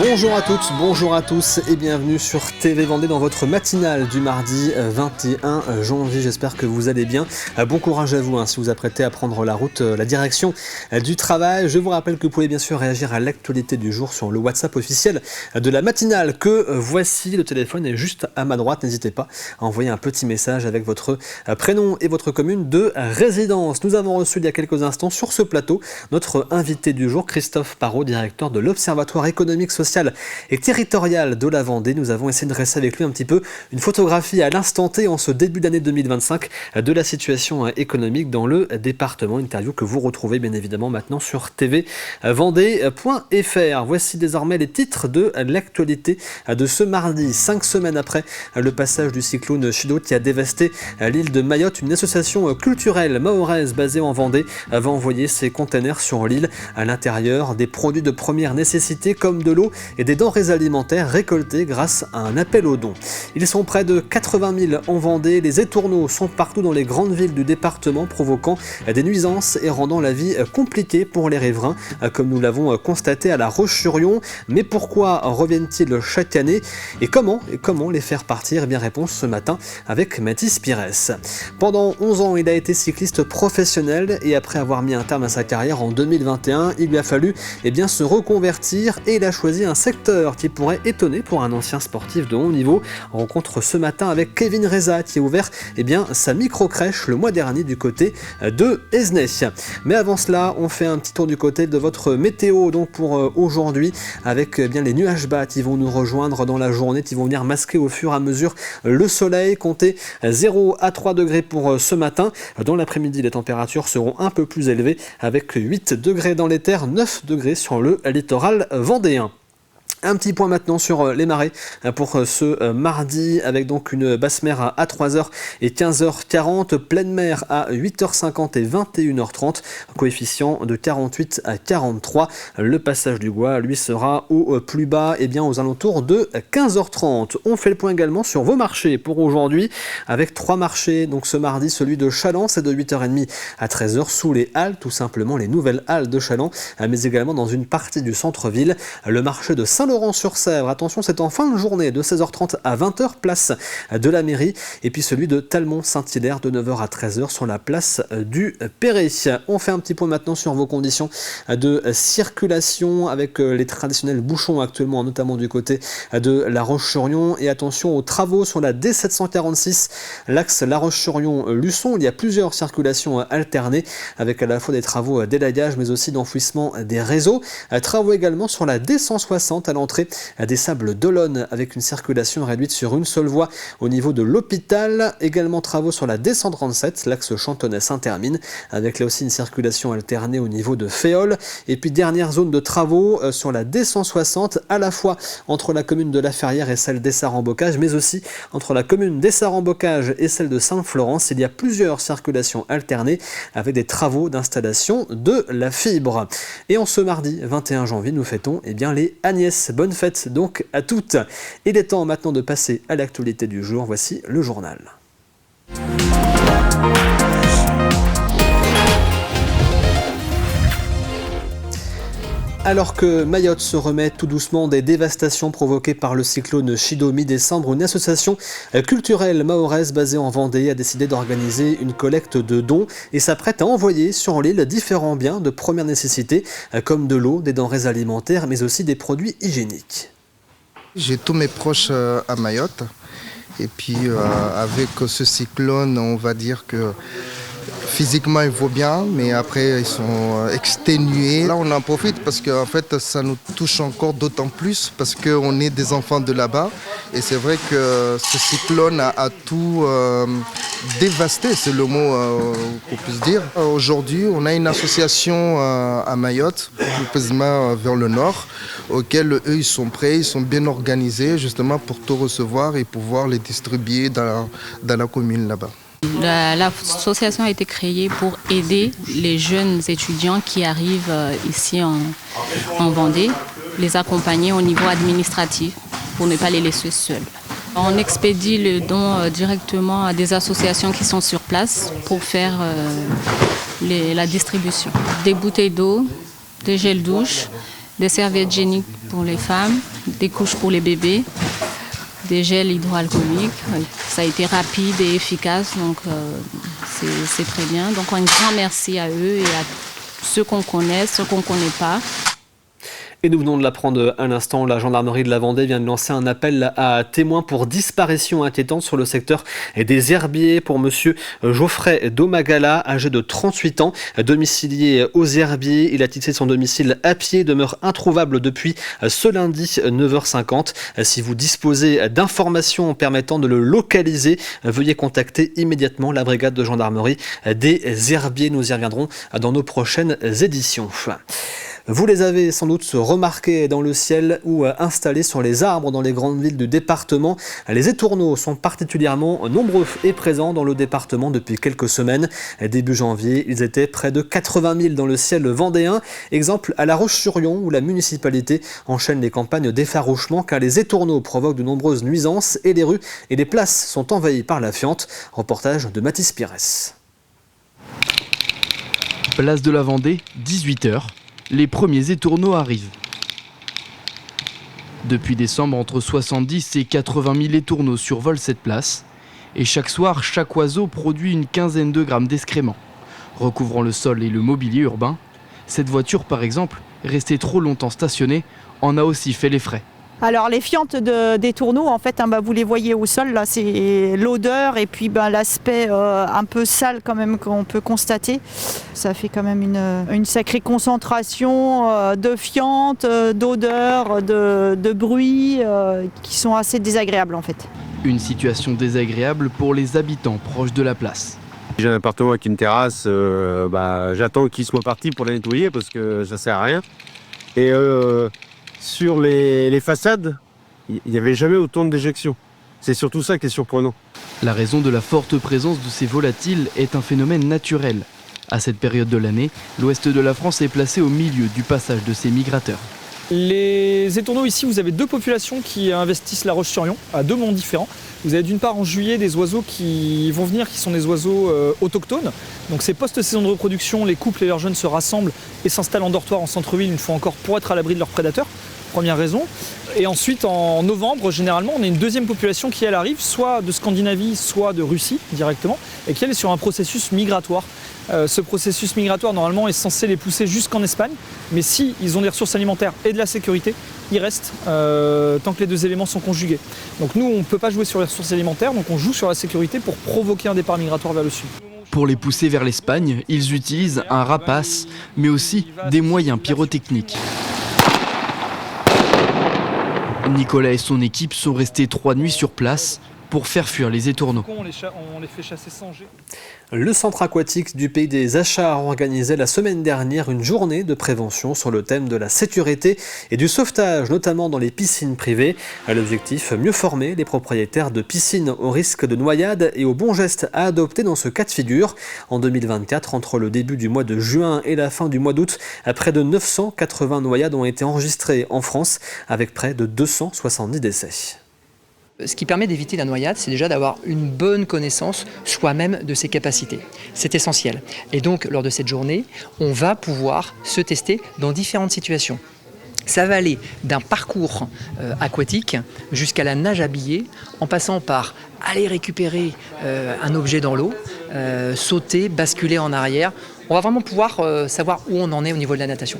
Bonjour à toutes, bonjour à tous et bienvenue sur TV Vendée dans votre matinale du mardi 21 janvier. J'espère que vous allez bien. Bon courage à vous si vous apprêtez à prendre la route, la direction du travail. Je vous rappelle que vous pouvez bien sûr réagir à l'actualité du jour sur le WhatsApp officiel de la matinale que voici. Le téléphone est juste à ma droite. N'hésitez pas à envoyer un petit message avec votre prénom et votre commune de résidence. Nous avons reçu il y a quelques instants sur ce plateau notre invité du jour, Christophe Parot, directeur de l'Observatoire économique, social et territorial de la Vendée. Nous avons essayé de dresser avec lui un petit peu une photographie à l'instant T en ce début d'année 2025 de la situation économique dans le département. Interview que vous retrouvez bien évidemment maintenant sur tvvendée.fr. Voici désormais les titres de l'actualité de ce mardi, 5 semaines après le passage du cyclone Chido qui a dévasté l'île de Mayotte. Une association culturelle mahoraise basée en Vendée va envoyer ses containers sur l'île. À l'intérieur, des produits de première nécessité comme de l'eau et des denrées alimentaires récoltées grâce à un appel aux dons. Ils sont près de 80 000 en Vendée. Les étourneaux sont partout dans les grandes villes du département, provoquant des nuisances et rendant la vie compliquée pour les riverains, comme nous l'avons constaté à La Roche-sur-Yon. Mais pourquoi reviennent-ils chaque année et comment les faire partir? Bien, réponse ce matin avec Mathis Pires. Pendant 11 ans, il a été cycliste professionnel et après avoir mis un terme à sa carrière en 2021, il lui a fallu se reconvertir et il a choisi un secteur qui pourrait étonner pour un ancien sportif de haut niveau. Rencontre ce matin avec Kevin Reza qui a ouvert sa micro-crèche le mois dernier du côté de Esnay. Mais avant cela, on fait un petit tour du côté de votre météo donc pour aujourd'hui avec les nuages bas qui vont nous rejoindre dans la journée, qui vont venir masquer au fur et à mesure le soleil. Comptez 0 à 3 degrés pour ce matin. Dans l'après-midi, les températures seront un peu plus élevées avec 8 degrés dans les terres, 9 degrés sur le littoral vendéen. Un petit point maintenant sur les marées pour ce mardi avec donc une basse mer à 3h et 15h40, pleine mer à 8h50 et 21h30, coefficient de 48 à 43. Le passage du Gois, lui, sera au plus bas aux alentours de 15h30. On fait le point également sur vos marchés pour aujourd'hui avec 3 marchés. Donc ce mardi, celui de Chaland, c'est de 8h30 à 13h sous les halles, tout simplement les nouvelles halles de Chaland, mais également dans une partie du centre-ville. Le marché de Saint-Laurent-sur-Sèvre, attention, c'est en fin de journée de 16h30 à 20h, place de la mairie. Et puis celui de Talmont-Saint-Hilaire de 9h à 13h sur la place du Perret. On fait un petit point maintenant sur vos conditions de circulation avec les traditionnels bouchons actuellement, notamment du côté de La Roche-sur-Yon. Et attention aux travaux sur la D746, l'axe La Roche-sur-Yon-Luçon. Il y a plusieurs circulations alternées avec à la fois des travaux d'élayage mais aussi d'enfouissement des réseaux. Travaux également sur la D160 à l'entrée des Sables d'Olonne avec une circulation réduite sur une seule voie au niveau de l'hôpital. Également travaux sur la D137, l'axe Chantonnay-Saint-Hermine avec là aussi une circulation alternée au niveau de Féol. Et puis dernière zone de travaux sur la D160 à la fois entre la commune de La Ferrière et celle d'Essart-en-Bocage, mais aussi entre la commune d'Essart-en-Bocage et celle de Sainte-Florence. Il y a plusieurs circulations alternées avec des travaux d'installation de la fibre. Et en ce mardi 21 janvier, nous fêtons les Agnès. Bonne fête donc à toutes. Il est temps maintenant de passer à l'actualité du jour. Voici le journal. Alors que Mayotte se remet tout doucement des dévastations provoquées par le cyclone Chido mi-décembre, une association culturelle mahoraise basée en Vendée a décidé d'organiser une collecte de dons et s'apprête à envoyer sur l'île différents biens de première nécessité comme de l'eau, des denrées alimentaires mais aussi des produits hygiéniques. J'ai tous mes proches à Mayotte et puis avec ce cyclone, on va dire que physiquement, il vaut bien, mais après, ils sont exténués. Là, on en profite parce que en fait, ça nous touche encore d'autant plus parce qu'on est des enfants de là-bas. Et c'est vrai que ce cyclone a tout dévasté, c'est le mot qu'on puisse dire. Aujourd'hui, on a une association à Mayotte, plus précisément vers le nord, auquel eux, ils sont prêts, ils sont bien organisés justement pour tout recevoir et pouvoir les distribuer dans la commune là-bas. L'association a été créée pour aider les jeunes étudiants qui arrivent ici en Vendée, les accompagner au niveau administratif pour ne pas les laisser seuls. On expédie le don directement à des associations qui sont sur place pour faire la distribution. Des bouteilles d'eau, des gels douche, des serviettes hygiéniques pour les femmes, des couches pour les bébés, des gels hydroalcooliques. Ça a été rapide et efficace, donc c'est très bien. Donc un grand merci à eux et à ceux qu'on connaît, ceux qu'on ne connaît pas. Et nous venons de l'apprendre à l'instant, la gendarmerie de la Vendée vient de lancer un appel à témoins pour disparition inquiétante sur le secteur des herbiers pour monsieur Geoffrey Domagala, âgé de 38 ans, domicilié aux herbiers. Il a quitté son domicile à pied, demeure introuvable depuis ce lundi 9h50. Si vous disposez d'informations permettant de le localiser, veuillez contacter immédiatement la brigade de gendarmerie des herbiers. Nous y reviendrons dans nos prochaines éditions. Vous les avez sans doute remarqués dans le ciel ou installés sur les arbres dans les grandes villes du département. Les étourneaux sont particulièrement nombreux et présents dans le département depuis quelques semaines. Début janvier, ils étaient près de 80 000 dans le ciel vendéen. Exemple à La Roche-sur-Yon où la municipalité enchaîne les campagnes d'effarouchement car les étourneaux provoquent de nombreuses nuisances et les rues et les places sont envahies par la fiente. Reportage de Mathis Pires. Place de la Vendée, 18h. Les premiers étourneaux arrivent. Depuis décembre, entre 70 et 80 000 étourneaux survolent cette place. Et chaque soir, chaque oiseau produit une quinzaine de grammes d'excréments. Recouvrant le sol et le mobilier urbain, cette voiture par exemple, restée trop longtemps stationnée, en a aussi fait les frais. Alors les fientes des tourneaux, en fait, vous les voyez au sol, là, c'est l'odeur et puis l'aspect un peu sale quand même qu'on peut constater. Ça fait quand même une sacrée concentration de fientes, d'odeurs, de bruit qui sont assez désagréables en fait. Une situation désagréable pour les habitants proches de la place. J'ai un appartement avec une terrasse, j'attends qu'il soit parti pour la nettoyer parce que ça sert à rien. Et sur les façades, il n'y avait jamais autant de déjections. C'est surtout ça qui est surprenant. La raison de la forte présence de ces volatiles est un phénomène naturel. À cette période de l'année, l'ouest de la France est placé au milieu du passage de ces migrateurs. Les étourneaux ici, vous avez deux populations qui investissent La Roche-sur-Yon à deux mondes différents. Vous avez d'une part en juillet des oiseaux qui vont venir, qui sont des oiseaux autochtones. Donc c'est post-saison de reproduction, les couples et leurs jeunes se rassemblent et s'installent en dortoir en centre-ville une fois encore pour être à l'abri de leurs prédateurs. Première raison. Et ensuite en novembre, généralement, on a une deuxième population qui elle arrive, soit de Scandinavie, soit de Russie directement, et qui elle est sur un processus migratoire. Ce processus migratoire normalement est censé les pousser jusqu'en Espagne, mais si ils ont des ressources alimentaires et de la sécurité, ils restent tant que les deux éléments sont conjugués. Donc nous, on ne peut pas jouer sur les ressources alimentaires, donc on joue sur la sécurité pour provoquer un départ migratoire vers le sud. Pour les pousser vers l'Espagne, ils utilisent un rapace, mais aussi des moyens pyrotechniques. Nicolas et son équipe sont restés 3 nuits sur place pour faire fuir les étourneaux. On les fait chasser sans jet. Le centre aquatique du Pays des Achats a organisé la semaine dernière une journée de prévention sur le thème de la sécurité et du sauvetage, notamment dans les piscines privées. L'objectif, mieux former les propriétaires de piscines au risque de noyade et aux bons gestes à adopter dans ce cas de figure. En 2024, entre le début du mois de juin et la fin du mois d'août, près de 980 noyades ont été enregistrées en France, avec près de 270 décès. Ce qui permet d'éviter la noyade, c'est déjà d'avoir une bonne connaissance soi-même de ses capacités. C'est essentiel. Et donc, lors de cette journée, on va pouvoir se tester dans différentes situations. Ça va aller d'un parcours aquatique jusqu'à la nage habillée, en passant par aller récupérer un objet dans l'eau, sauter, basculer en arrière. On va vraiment pouvoir savoir où on en est au niveau de la natation.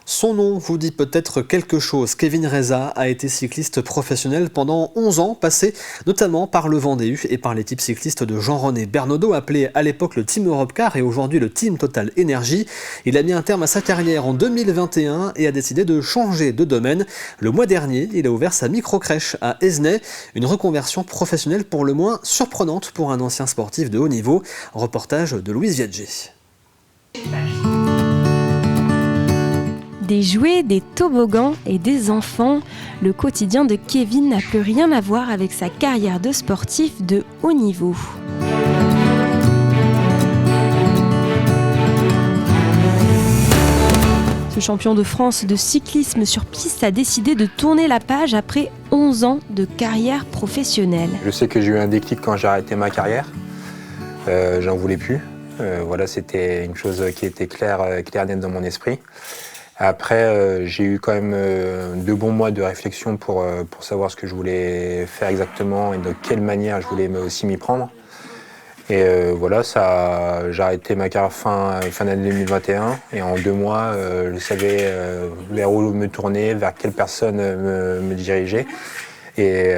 Son nom vous dit peut-être quelque chose. Kevin Reza a été cycliste professionnel pendant 11 ans, passé notamment par le Vendée et par l'équipe cycliste de Jean-René Bernaudot, appelé à l'époque le Team Europcar et aujourd'hui le Team Total Energy. Il a mis un terme à sa carrière en 2021 et a décidé de changer de domaine. Le mois dernier, il a ouvert sa micro-crèche à Esnay, une reconversion professionnelle pour le moins surprenante pour un ancien sportif de haut niveau. Reportage de Louise Viadger. Des jouets, des toboggans et des enfants, le quotidien de Kevin n'a plus rien à voir avec sa carrière de sportif de haut niveau. Ce champion de France de cyclisme sur piste a décidé de tourner la page après 11 ans de carrière professionnelle. Je sais que j'ai eu un déclic quand j'ai arrêté ma carrière. J'en voulais plus. C'était une chose qui était claire net dans mon esprit. Après, j'ai eu quand même 2 bons mois de réflexion pour savoir ce que je voulais faire exactement et de quelle manière je voulais aussi m'y prendre. Et voilà, j'ai arrêté ma carrière fin d'année 2021 et en 2 mois, je savais vers où me tourner, vers quelle personne me diriger. Et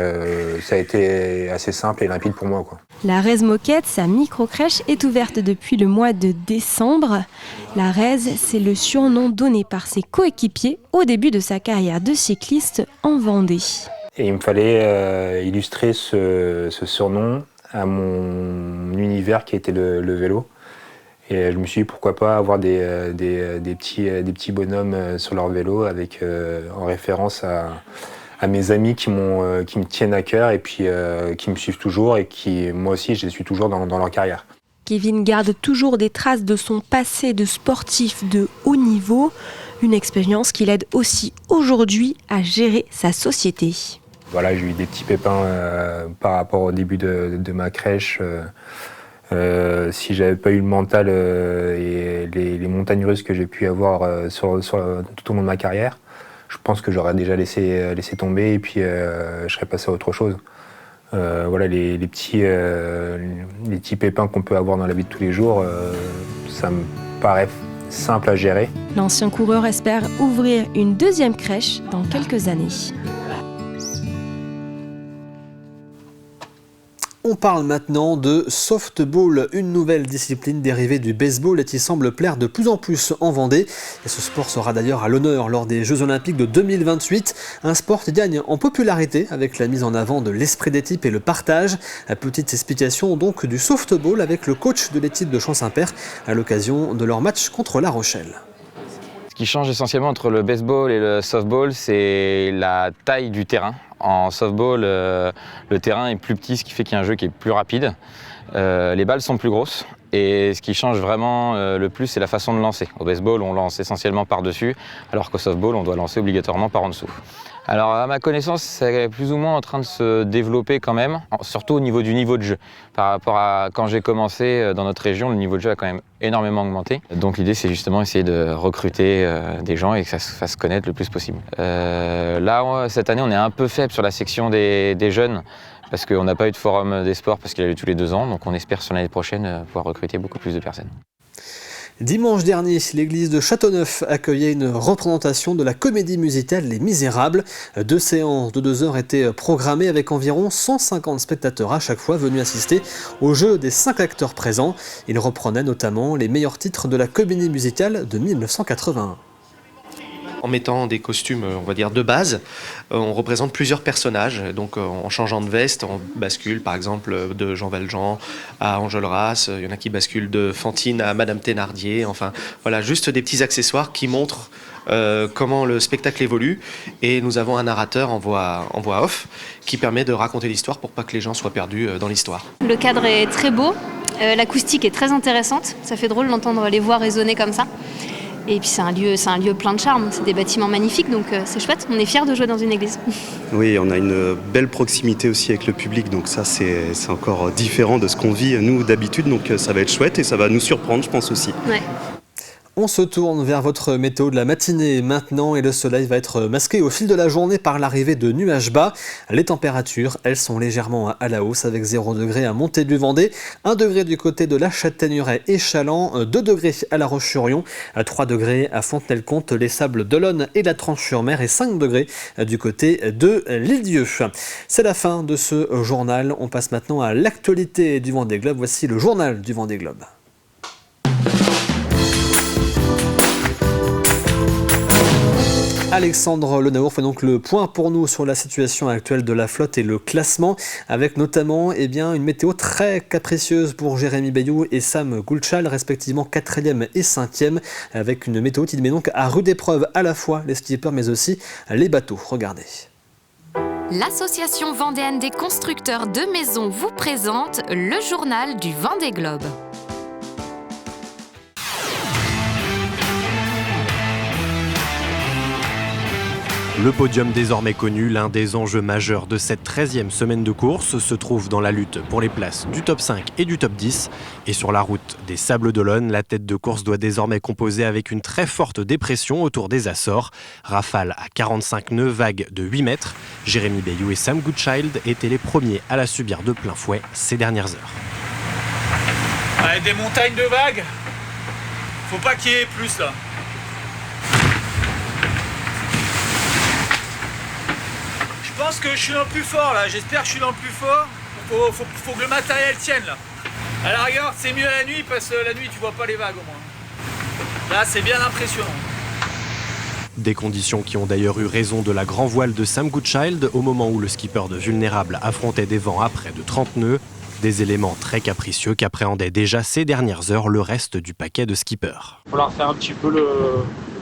ça a été assez simple et limpide pour moi, quoi. La Raise Moquette, sa micro-crèche, est ouverte depuis le mois de décembre. La Raise, c'est le surnom donné par ses coéquipiers au début de sa carrière de cycliste en Vendée. Et il me fallait illustrer ce surnom à mon univers qui était le vélo. Et je me suis dit pourquoi pas avoir des petits bonhommes sur leur vélo avec, en référence à mes amis qui me tiennent à cœur et puis qui me suivent toujours et qui, moi aussi, je les suis toujours dans leur carrière. Kevin garde toujours des traces de son passé de sportif de haut niveau, une expérience qui l'aide aussi aujourd'hui à gérer sa société. Voilà, j'ai eu des petits pépins par rapport au début de ma crèche. Si j'avais pas eu le mental et les montagnes russes que j'ai pu avoir tout au long de ma carrière, je pense que j'aurais déjà laissé tomber et puis je serais passé à autre chose. Voilà, les petits pépins qu'on peut avoir dans la vie de tous les jours, ça me paraît simple à gérer. L'ancien coureur espère ouvrir une deuxième crèche dans quelques années. On parle maintenant de softball, une nouvelle discipline dérivée du baseball et qui semble plaire de plus en plus en Vendée. Et ce sport sera d'ailleurs à l'honneur lors des Jeux Olympiques de 2028. Un sport qui gagne en popularité avec la mise en avant de l'esprit d'équipe et le partage. Petite explication donc du softball avec le coach de l'équipe de Champ-Saint-Père à l'occasion de leur match contre La Rochelle. Ce qui change essentiellement entre le baseball et le softball, c'est la taille du terrain. En softball, le terrain est plus petit, ce qui fait qu'il y a un jeu qui est plus rapide. Les balles sont plus grosses et ce qui change vraiment le plus, c'est la façon de lancer. Au baseball, on lance essentiellement par-dessus, alors qu'au softball, on doit lancer obligatoirement par en dessous. Alors à ma connaissance, c'est plus ou moins en train de se développer quand même, surtout au niveau du niveau de jeu. Par rapport à quand j'ai commencé dans notre région, le niveau de jeu a quand même énormément augmenté. Donc l'idée, c'est justement essayer de recruter des gens et que ça se fasse connaître le plus possible. Là, cette année, on est un peu faible sur la section des jeunes parce qu'on n'a pas eu de forum des sports parce qu'il y a eu tous les 2 ans. Donc on espère sur l'année prochaine pouvoir recruter beaucoup plus de personnes. Dimanche dernier, l'église de Châteauneuf accueillait une représentation de la comédie musicale Les Misérables. 2 séances de 2 heures étaient programmées avec environ 150 spectateurs à chaque fois venus assister au jeu des 5 acteurs présents. Ils reprenaient notamment les meilleurs titres de la comédie musicale de 1981. En mettant des costumes, on va dire, de base, on représente plusieurs personnages. Donc en changeant de veste, on bascule par exemple de Jean Valjean à Enjolras. Il y en a qui basculent de Fantine à Madame Thénardier. Enfin, voilà, juste des petits accessoires qui montrent comment le spectacle évolue. Et nous avons un narrateur en voix off qui permet de raconter l'histoire pour pas que les gens soient perdus dans l'histoire. Le cadre est très beau, l'acoustique est très intéressante. Ça fait drôle d'entendre les voix résonner comme ça. Et puis c'est un lieu plein de charme, c'est des bâtiments magnifiques, donc c'est chouette, on est fiers de jouer dans une église. Oui, on a une belle proximité aussi avec le public, donc ça c'est encore différent de ce qu'on vit nous d'habitude, donc ça va être chouette et ça va nous surprendre je pense aussi. Ouais. On se tourne vers votre météo de la matinée maintenant et le soleil va être masqué au fil de la journée par l'arrivée de nuages bas. Les températures, elles sont légèrement à la hausse avec 0 degré à Montée-du-Vendée, 1 degré du côté de la Châtaigneraie et Chaland, 2 degrés à La Roche-sur-Yon, 3 degrés à Fontenay-le-Comte, les Sables d'Olonne et la Tranche-sur-Mer et 5 degrés du côté de l'Île-Dieu. C'est la fin de ce journal. On passe maintenant à l'actualité du Vendée Globe. Voici le journal du Vendée Globe. Alexandre Lenaour fait donc le point pour nous sur la situation actuelle de la flotte et le classement, avec notamment une météo très capricieuse pour Jérémy Bayou et Sam Goulchal, respectivement 4e et 5e, avec une météo qui met donc à rude épreuve à la fois les skippers mais aussi les bateaux. Regardez. L'association vendéenne des constructeurs de maisons vous présente le journal du Vendée Globe. Le podium désormais connu, l'un des enjeux majeurs de cette 13e semaine de course, se trouve dans la lutte pour les places du top 5 et du top 10. Et sur la route des Sables d'Olonne, la tête de course doit désormais composer avec une très forte dépression autour des Açores. Rafale à 45 nœuds, vague de 8 mètres. Jérémy Bayou et Sam Goodchild étaient les premiers à la subir de plein fouet ces dernières heures. Allez, des montagnes de vagues, faut pas qu'il y ait plus là. Je pense que je suis dans le plus fort là, j'espère que je suis dans le plus fort. Faut que le matériel tienne là. À la rigueur, c'est mieux la nuit parce que la nuit tu vois pas les vagues au moins. Là c'est bien impressionnant. Des conditions qui ont d'ailleurs eu raison de la grand voile de Sam Goodchild au moment où le skipper de Vulnérable affrontait des vents à près de 30 nœuds. Des éléments très capricieux qu'appréhendait déjà ces dernières heures le reste du paquet de skippers. Il va falloir faire un petit peu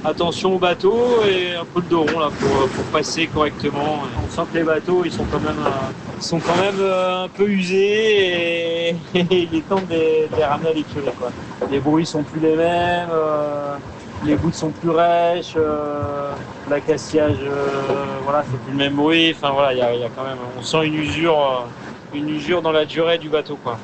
attention au bateau et un peu le dos rond là, pour passer correctement. On sent que les bateaux ils sont quand même un peu usés et il est temps de les ramener à l'écurie. Les bruits sont plus les mêmes, les gouttes sont plus rêches, l'accastillage c'est plus le même bruit. Enfin voilà, il y a quand même, on sent une usure dans la durée du bateau, quoi.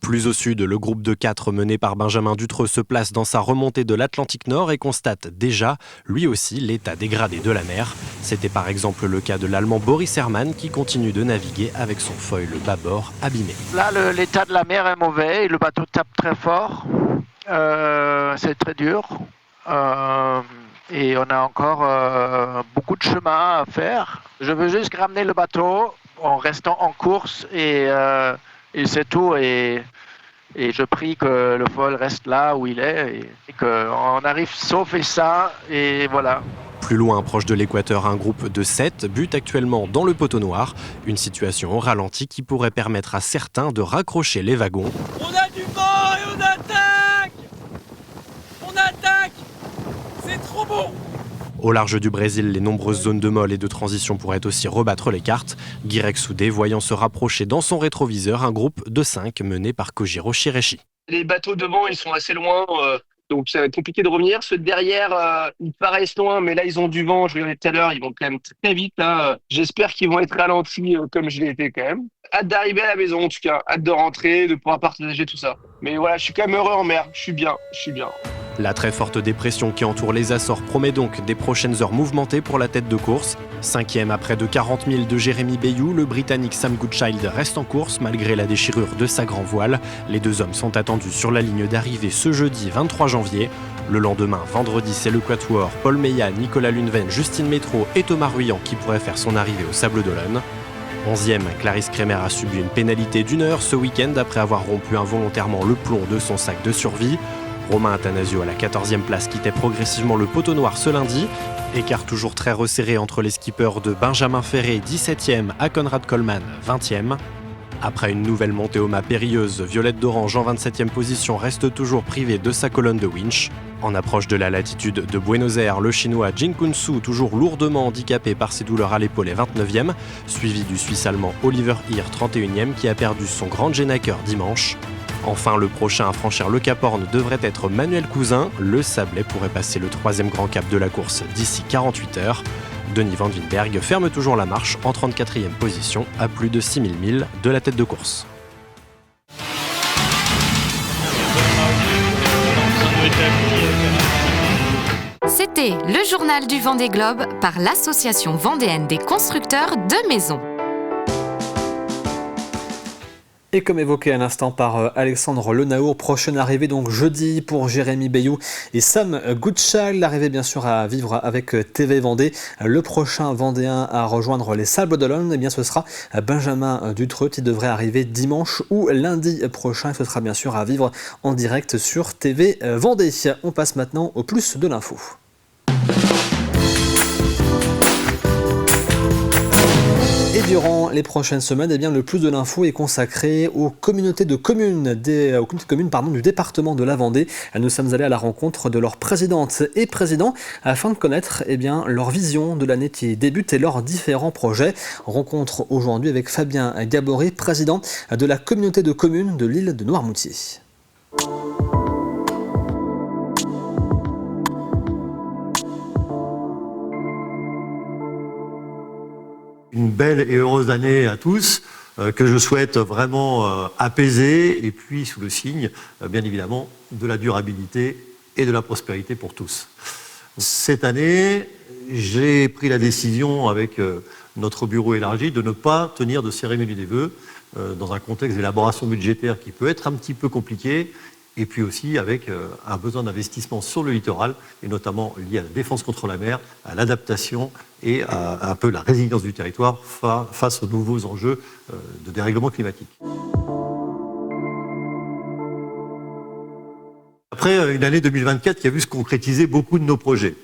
Plus au sud, le groupe de 4 mené par Benjamin Dutreux se place dans sa remontée de l'Atlantique Nord et constate déjà, lui aussi, l'état dégradé de la mer. C'était par exemple le cas de l'Allemand Boris Herrmann qui continue de naviguer avec son foil bâbord abîmé. Là, l'état de la mer est mauvais et le bateau tape très fort. C'est très dur. Et on a encore beaucoup de chemin à faire. Je veux juste ramener le bateau en restant en course et c'est tout. Et je prie que le foil reste là où il est et qu'on arrive sauf et sain. Et voilà. Plus loin, proche de l'équateur, un groupe de 7 bute actuellement dans le poteau noir. Une situation au ralenti qui pourrait permettre à certains de raccrocher les wagons. On a du vent et on attaque! On attaque! C'est trop bon! Au large du Brésil, les nombreuses zones de molle et de transition pourraient aussi rebattre les cartes. Guirec Soudé voyant se rapprocher dans son rétroviseur un groupe de 5 mené par Kojiro Shireshi. Les bateaux devant, ils sont assez loin, donc ça va être compliqué de revenir. Ceux de derrière, ils paraissent loin, mais là, ils ont du vent. Je regardais tout à l'heure, ils vont quand même très vite. Là. J'espère qu'ils vont être ralentis comme je l'ai été quand même. Hâte d'arriver à la maison, en tout cas. Hâte de rentrer, de pouvoir partager tout ça. Mais voilà, je suis quand même heureux en mer. Je suis bien. La très forte dépression qui entoure les Açores promet donc des prochaines heures mouvementées pour la tête de course. 5e à près de 40 000 de Jérémy Bayou, le Britannique Sam Goodchild reste en course malgré la déchirure de sa grand voile. Les deux hommes sont attendus sur la ligne d'arrivée ce jeudi 23 janvier. Le lendemain, vendredi, c'est le quatuor Paul Meillat, Nicolas Luneven, Justine Métro et Thomas Ruyant qui pourraient faire son arrivée au Sables d'Olonne. 11e, Clarisse Kremer a subi une pénalité d'1 heure ce week-end après avoir rompu involontairement le plomb de son sac de survie. Romain Athanasio à la 14e place quittait progressivement le poteau noir ce lundi. Écart toujours très resserré entre les skippers de Benjamin Ferré 17e à Conrad Coleman 20e. Après une nouvelle montée au mât périlleuse, Violette d'Orange en 27e position reste toujours privée de sa colonne de winch. En approche de la latitude de Buenos Aires, le chinois Jin Kun-Su, toujours lourdement handicapé par ses douleurs à l'épaule, est 29e, suivi du Suisse-allemand Oliver Heer 31e qui a perdu son grand Genaker dimanche. Enfin, le prochain à franchir le Cap Horn devrait être Manuel Cousin. Le Sablé pourrait passer le 3e grand cap de la course d'ici 48 heures. Denis Van Winberg ferme toujours la marche en 34e position à plus de 6000 milles de la tête de course. C'était le journal du Vendée Globe par l'Association vendéenne des constructeurs de maisons. Et comme évoqué à l'instant par Alexandre Lenaour, prochaine arrivée donc jeudi pour Jérémy Bayou et Sam Goodchild. L'arrivée bien sûr à vivre avec TV Vendée. Le prochain Vendéen à rejoindre les Sables d'Olonne, eh bien ce sera Benjamin Dutreux qui devrait arriver dimanche ou lundi prochain. Ce sera bien sûr à vivre en direct sur TV Vendée. On passe maintenant au plus de l'info. Et durant les prochaines semaines, eh bien, le plus de l'info est consacré aux communautés de communes, du département de la Vendée. Nous sommes allés à la rencontre de leurs présidentes et présidents afin de connaître leur vision de l'année qui débute et leurs différents projets. Rencontre aujourd'hui avec Fabien Gabory, président de la communauté de communes de l'île de Noirmoutier. une belle et heureuse année à tous, que je souhaite vraiment apaiser, et puis sous le signe, bien évidemment, de la durabilité et de la prospérité pour tous. Cette année, j'ai pris la décision avec notre bureau élargi de ne pas tenir de cérémonie des vœux dans un contexte d'élaboration budgétaire qui peut être un petit peu compliqué, et puis aussi avec un besoin d'investissement sur le littoral, et notamment lié à la défense contre la mer, à l'adaptation et à un peu la résilience du territoire face aux nouveaux enjeux de dérèglement climatique. Après une année 2024 qui a vu se concrétiser beaucoup de nos projets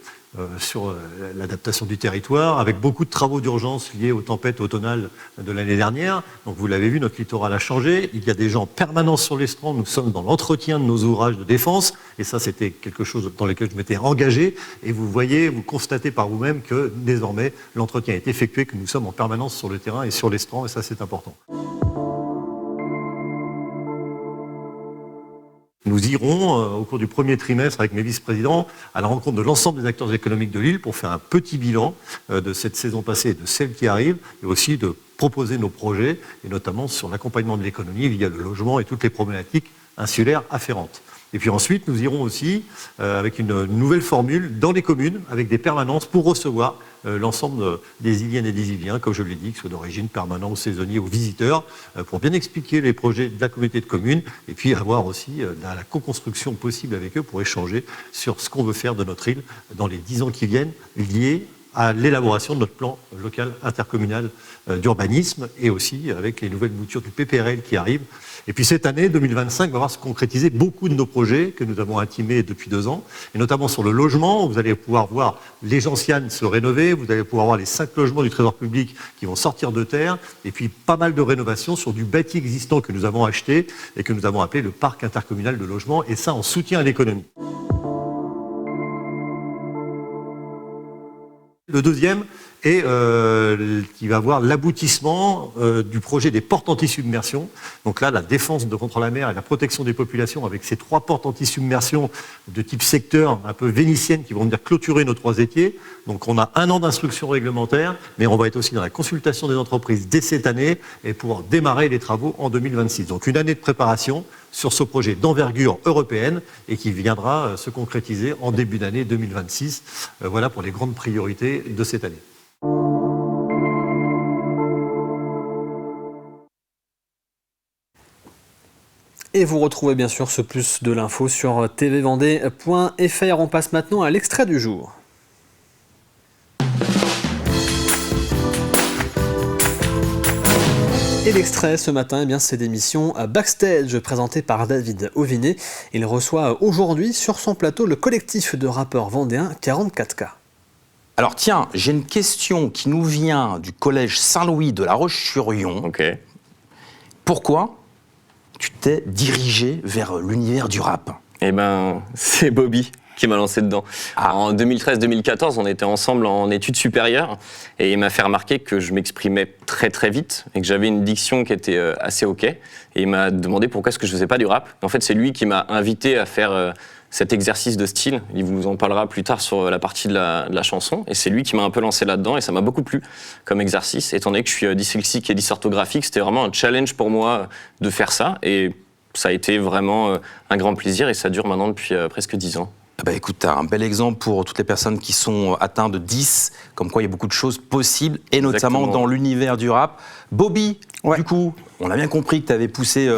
sur l'adaptation du territoire, avec beaucoup de travaux d'urgence liés aux tempêtes automnales de l'année dernière. Donc vous l'avez vu, notre littoral a changé. Il y a des gens permanents sur l'estran. Nous sommes dans l'entretien de nos ouvrages de défense. Et ça, c'était quelque chose dans lequel je m'étais engagé. Et vous voyez, vous constatez par vous-même que désormais, l'entretien est effectué, que nous sommes en permanence sur le terrain et sur l'estran. Et ça, c'est important. Nous irons, au cours du premier trimestre, avec mes vice-présidents, à la rencontre de l'ensemble des acteurs économiques de l'île pour faire un petit bilan de cette saison passée et de celle qui arrive, et aussi de proposer nos projets, et notamment sur l'accompagnement de l'économie via le logement et toutes les problématiques insulaires afférentes. Et puis ensuite, nous irons aussi avec une nouvelle formule dans les communes, avec des permanences pour recevoir l'ensemble des Iliennes et des Iliens, comme je l'ai dit, que ce soit d'origine permanente, saisonnier ou visiteurs, pour bien expliquer les projets de la communauté de communes, et puis avoir aussi la co-construction possible avec eux pour échanger sur ce qu'on veut faire de notre île dans les 10 ans qui viennent, liés à l'élaboration de notre plan local intercommunal d'urbanisme, et aussi avec les nouvelles moutures du PPRL qui arrivent. Et puis cette année, 2025, va voir se concrétiser beaucoup de nos projets que nous avons intimés depuis 2 ans, et notamment sur le logement. Vous allez pouvoir voir les anciennes se rénover, vous allez pouvoir voir les 5 logements du Trésor public qui vont sortir de terre, et puis pas mal de rénovations sur du bâti existant que nous avons acheté et que nous avons appelé le parc intercommunal de logement, et ça en soutien à l'économie. Le deuxième est qui va voir l'aboutissement du projet des portes anti-submersion. Donc là, la défense contre la mer et la protection des populations avec ces 3 portes anti-submersion de type secteur, un peu vénitienne, qui vont venir clôturer nos 3 étiers. Donc on a 1 an d'instruction réglementaire, mais on va être aussi dans la consultation des entreprises dès cette année et pouvoir démarrer les travaux en 2026. Donc une année de préparation sur ce projet d'envergure européenne et qui viendra se concrétiser en début d'année 2026. Voilà pour les grandes priorités de cette année. Et vous retrouvez bien sûr ce plus de l'info sur tvvendée.fr. On passe maintenant à l'extrait du jour. Et l'extrait ce matin, eh bien, c'est l'émission Backstage présentée par David Auvinet. Il reçoit aujourd'hui sur son plateau le collectif de rappeurs vendéens 44K. Alors tiens, j'ai une question qui nous vient du collège Saint-Louis de La Roche-sur-Yon. Okay. Pourquoi tu t'es dirigé vers l'univers du rap? Eh ben, c'est Bobby qui m'a lancé dedans. En 2013-2014, on était ensemble en études supérieures et il m'a fait remarquer que je m'exprimais très très vite et que j'avais une diction qui était assez ok. Et il m'a demandé pourquoi est-ce que je faisais pas du rap. En fait, c'est lui qui m'a invité à faire cet exercice de style. Il vous en parlera plus tard sur la partie de la chanson. Et c'est lui qui m'a un peu lancé là-dedans et ça m'a beaucoup plu comme exercice. Étant donné que je suis dyslexique et dysorthographique, c'était vraiment un challenge pour moi de faire ça. Et ça a été vraiment un grand plaisir et ça dure maintenant depuis presque 10 ans. Bah écoute, t'as un bel exemple pour toutes les personnes qui sont atteintes de 10, comme quoi il y a beaucoup de choses possibles, et notamment dans l'univers du rap. Bobby, du coup, on a bien compris que tu avais poussé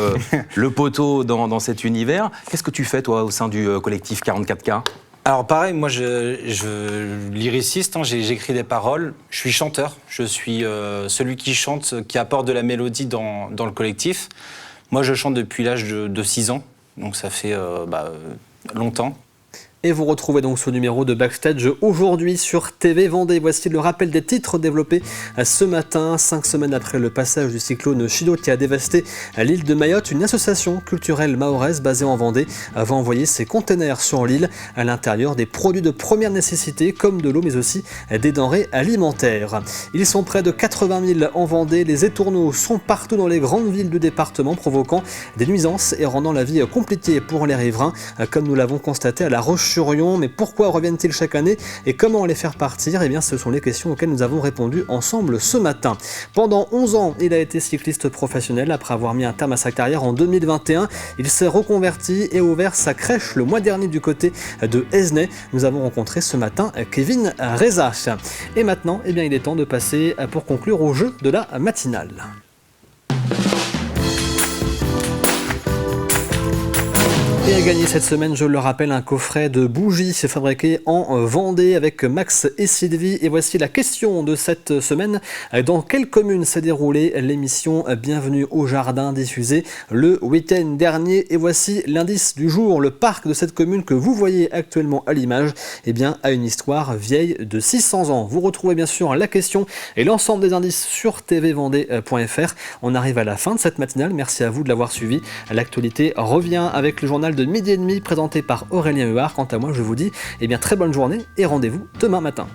le poteau dans cet univers. Qu'est-ce que tu fais, toi, au sein du collectif 44K ? Alors pareil, moi je lyriciste, hein, j'écris des paroles, je suis chanteur, je suis celui qui chante, qui apporte de la mélodie dans le collectif. Moi je chante depuis l'âge de 6 ans, donc ça fait longtemps. Et vous retrouvez donc ce numéro de Backstage aujourd'hui sur TV Vendée. Voici le rappel des titres développés ce matin, 5 semaines après le passage du cyclone Chido qui a dévasté l'île de Mayotte. Une association culturelle mahoraise basée en Vendée va envoyer ses containers sur l'île, à l'intérieur des produits de première nécessité comme de l'eau mais aussi des denrées alimentaires. Ils sont près de 80 000 en Vendée. Les étourneaux sont partout dans les grandes villes du département, provoquant des nuisances et rendant la vie compliquée pour les riverains, comme nous l'avons constaté à La Roche Roche-sur-Yon. Mais pourquoi reviennent-ils chaque année et comment les faire partir? Eh bien, ce sont les questions auxquelles nous avons répondu ensemble ce matin. Pendant 11 ans, il a été cycliste professionnel. Après avoir mis un terme à sa carrière en 2021, il s'est reconverti et ouvert sa crèche le mois dernier du côté de Esnay. Nous avons rencontré ce matin Kevin Reza. Et maintenant, eh bien, il est temps de passer pour conclure au jeu de la matinale. Et à gagner cette semaine, je le rappelle, un coffret de bougies fabriqué en Vendée avec Max et Sylvie. Et voici la question de cette semaine. Dans quelle commune s'est déroulée l'émission Bienvenue au Jardin diffusée le week-end dernier? Et voici l'indice du jour. Le parc de cette commune que vous voyez actuellement à l'image, eh bien, a une histoire vieille de 600 ans. Vous retrouvez bien sûr la question et l'ensemble des indices sur tvvendée.fr. On arrive à la fin de cette matinale. Merci à vous de l'avoir suivi. L'actualité revient avec le journal de midi et demi présenté par Aurélien Huard. Quant à moi, je vous dis très bonne journée et rendez-vous demain matin.